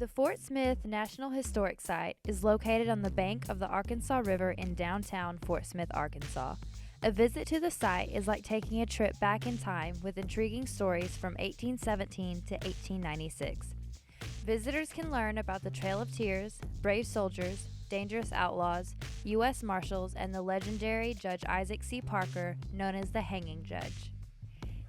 The Fort Smith National Historic Site is located on the bank of the Arkansas River in downtown Fort Smith, Arkansas. A visit to the site is like taking a trip back in time with intriguing stories from 1817 to 1896. Visitors can learn about the Trail of Tears, brave soldiers, dangerous outlaws, U.S. Marshals, and the legendary Judge Isaac C. Parker, known as the Hanging Judge.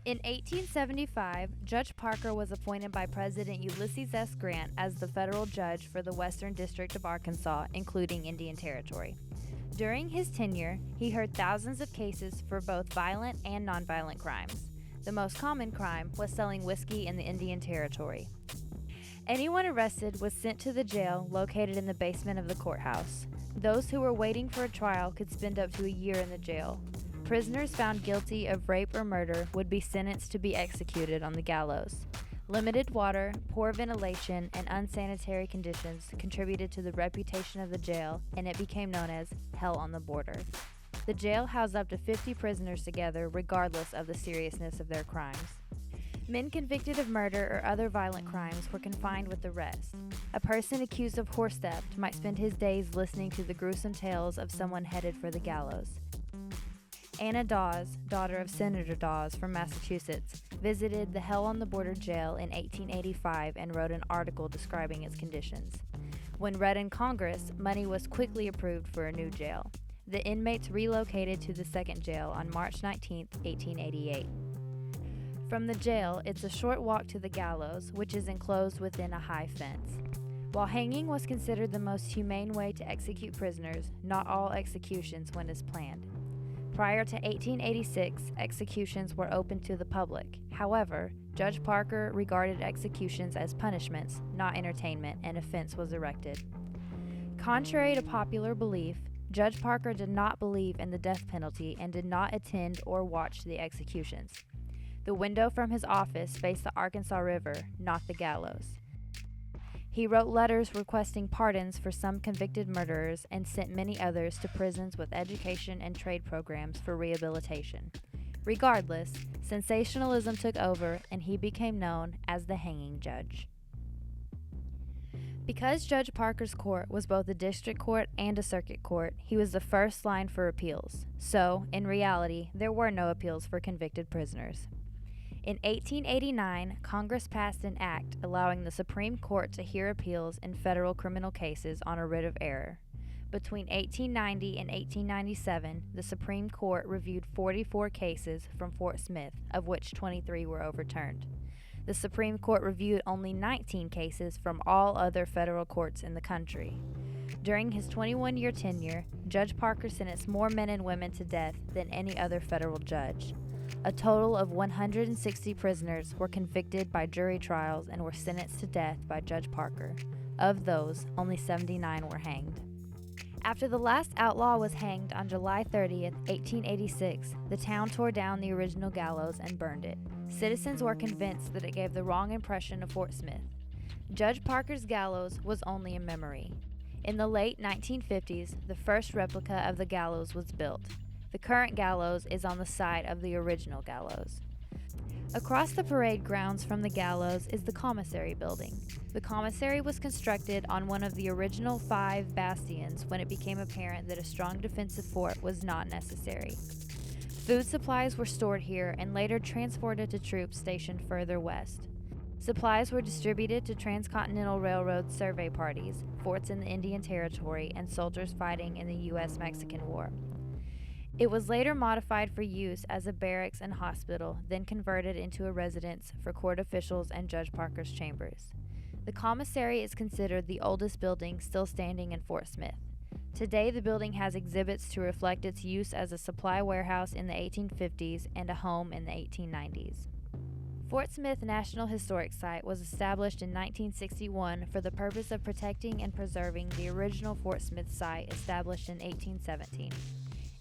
In 1875, Judge Parker was appointed by President Ulysses S. Grant as the federal judge for the Western District of Arkansas, including Indian Territory. During his tenure, he heard thousands of cases for both violent and nonviolent crimes. The most common crime was selling whiskey in the Indian Territory. Anyone arrested was sent to the jail located in the basement of the courthouse. Those who were waiting for a trial could spend up to a year in the jail. Prisoners found guilty of rape or murder would be sentenced to be executed on the gallows. Limited water, poor ventilation, and unsanitary conditions contributed to the reputation of the jail, and it became known as Hell on the Border. The jail housed up to 50 prisoners together, regardless of the seriousness of their crimes. Men convicted of murder or other violent crimes were confined with the rest. A person accused of horse theft might spend his days listening to the gruesome tales of someone headed for the gallows. Anna Dawes, daughter of Senator Dawes from Massachusetts, visited the Hell on the Border jail in 1885 and wrote an article describing its conditions. When read in Congress, money was quickly approved for a new jail. The inmates relocated to the second jail on March 19, 1888. From the jail, it's a short walk to the gallows, which is enclosed within a high fence. While hanging was considered the most humane way to execute prisoners, not all executions went as planned. Prior to 1886, executions were open to the public. However, Judge Parker regarded executions as punishments, not entertainment, and a fence was erected. Contrary to popular belief, Judge Parker did not believe in the death penalty and did not attend or watch the executions. The window from his office faced the Arkansas River, not the gallows. He wrote letters requesting pardons for some convicted murderers and sent many others to prisons with education and trade programs for rehabilitation. Regardless, sensationalism took over and he became known as the Hanging Judge. Because Judge Parker's court was both a district court and a circuit court, he was the first line for appeals. So, in reality, there were no appeals for convicted prisoners. In 1889, Congress passed an act allowing the Supreme Court to hear appeals in federal criminal cases on a writ of error. Between 1890 and 1897, the Supreme Court reviewed 44 cases from Fort Smith, of which 23 were overturned. The Supreme Court reviewed only 19 cases from all other federal courts in the country. During his 21-year tenure, Judge Parker sentenced more men and women to death than any other federal judge. A total of 160 prisoners were convicted by jury trials and were sentenced to death by Judge Parker. Of those, only 79 were hanged. After the last outlaw was hanged on July 30, 1886, the town tore down the original gallows and burned it. Citizens were convinced that it gave the wrong impression of Fort Smith. Judge Parker's gallows was only a memory. In the late 1950s, the first replica of the gallows was built. The current gallows is on the site of the original gallows. Across the parade grounds from the gallows is the commissary building. The commissary was constructed on one of the original 5 bastions when it became apparent that a strong defensive fort was not necessary. Food supplies were stored here and later transported to troops stationed further west. Supplies were distributed to Transcontinental Railroad survey parties, forts in the Indian Territory, and soldiers fighting in the U.S.-Mexican War. It was later modified for use as a barracks and hospital, then converted into a residence for court officials and Judge Parker's chambers. The commissary is considered the oldest building still standing in Fort Smith. Today, the building has exhibits to reflect its use as a supply warehouse in the 1850s and a home in the 1890s. Fort Smith National Historic Site was established in 1961 for the purpose of protecting and preserving the original Fort Smith site established in 1817.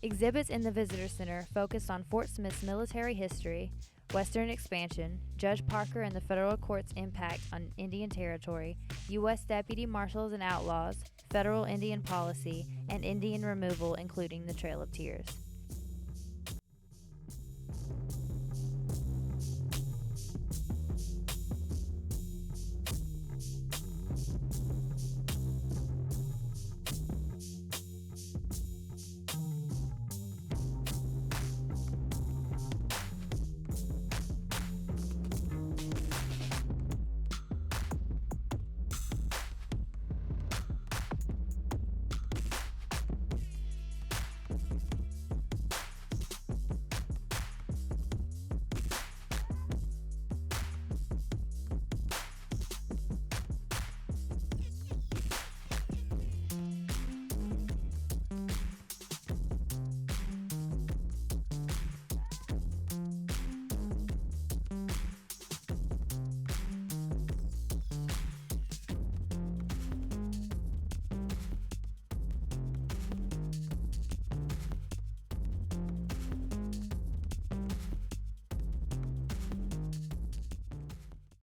Exhibits in the Visitor Center focused on Fort Smith's military history, Western expansion, Judge Parker and the federal court's impact on Indian Territory, U.S. deputy marshals and outlaws, federal Indian policy, and Indian removal, including the Trail of Tears.